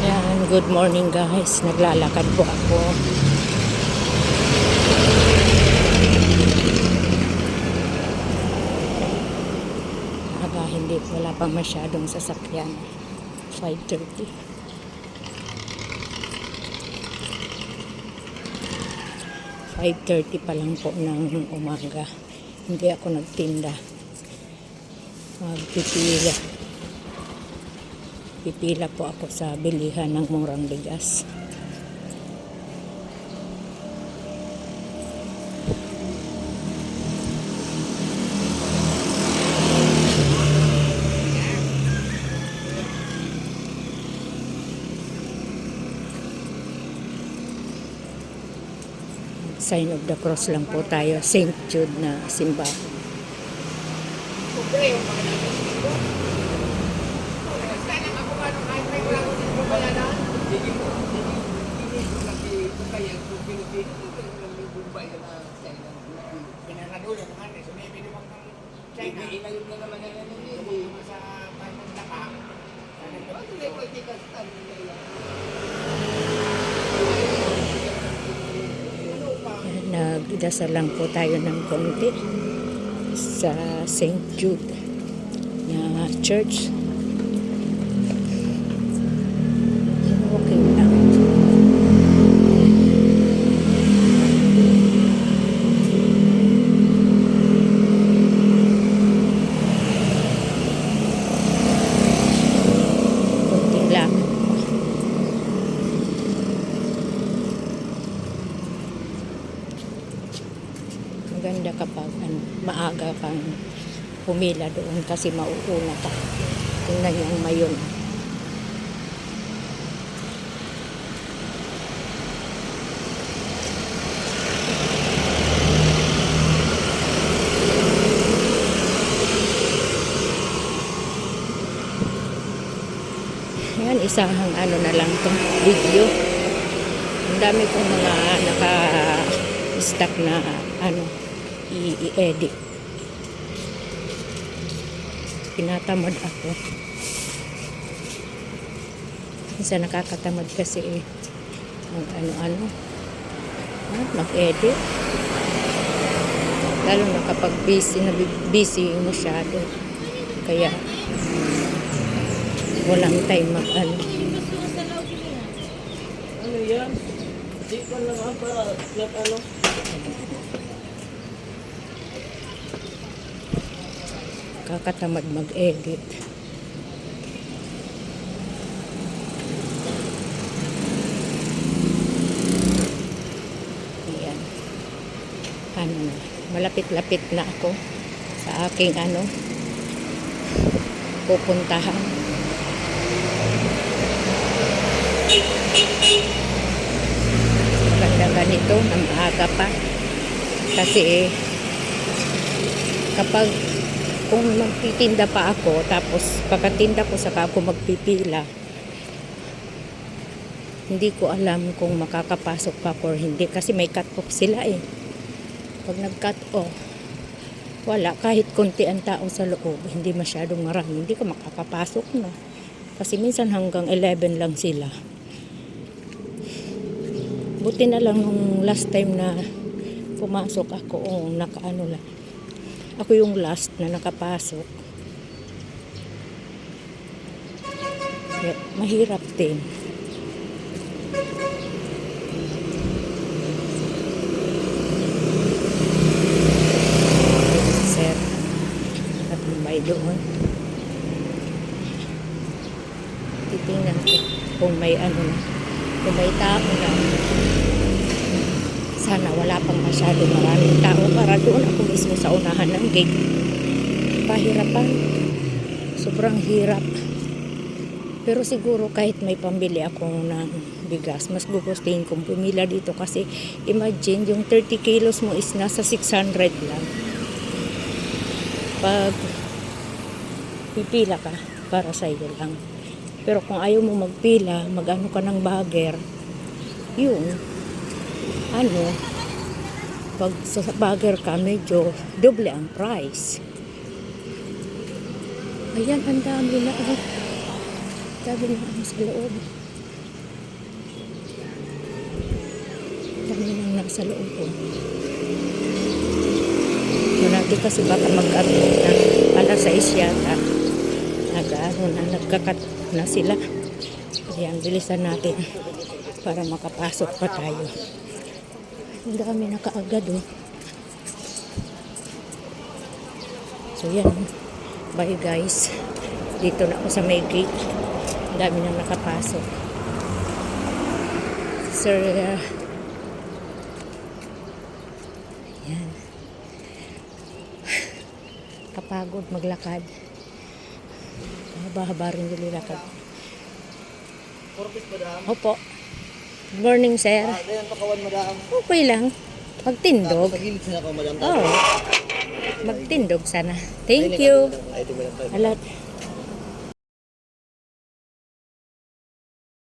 Ayan, good morning guys. Naglalakad po ako. Hindi, wala pang masyadong sasakyan. 5:30. 5:30 pa lang po ng umaga. Hindi ako nagtinda. Pipila po ako sa bilihan ng murang bigas. Sign of the Cross lang po tayo. St. Jude na simbahan. Nagdasal lang po tayo ng konti sa St. Jude na church. Okay lang. Konting lang. Maganda kapag maaga kang pumila doon kasi mauuna ka. Tingnan yung mayon. Yan, isang ano na lang itong video. Ang dami kong mga naka-stack na i-edit. Tinatamad ako. Minsan nakakatamad kasi mag-edit. Lalo na kapag busy masyado. Kaya walang time mag-ano. Ano yan? Di ko lang para ano. Kakatamad mag-edit. Ayan. Malapit-lapit na ako sa aking pupuntahan. Ganda ganito na maaga pa. Kasi kung magtitinda pa ako, tapos pagkatinda ko saka ako magpipila, hindi ko alam kung makakapasok pa or hindi kasi may cut off sila eh. Pag nag-cut off, wala, kahit konti ang tao sa loob, hindi masyadong marami, hindi ka makakapasok na. Kasi minsan hanggang 11 lang sila. Buti na lang nung last time na pumasok ako, nakaano lang. Ako yung last na nakapasok. Mahirap din. Sir, at may doon. Titingnan ko kung may kung may tao na. Sana wala pang masyado maraming tao para doon ako mismo sa unahan ng gate. Pahirapan. Sobrang hirap. Pero siguro kahit may pambili ako ng bigas, mas gugustuhin kong pumila dito kasi imagine yung 30 kilos mo is nasa 600 lang. Pag pipila ka, para sa iyo lang. Pero kung ayaw mo magpila, mag-ano ka ng bagger, yun. Pag sa bagger ka, medyo doble ang price. Ayan, ang dami na. Dami na sa loob. kami nang nasa loob ko. Manati kasi baka mag-ano na alas 6 yata. Nagkakat na sila. Ayan, bilisan natin para makapasok pa tayo. Ang dami na kaagad oh. So yan. Bye guys. Dito na ako sa may gate. Ang dami na nakapasok. Sir, yan. Kapagod maglakad. Haba-haba rin yung nilakad. Purpose, madam. Opo. Good morning, sir. Dayan pakawan, madam. Okay lang. Magtindog. Sa gilid na ako, madam. Oo. Magtindog sana. Thank you. Ay, ito, madam. Alat.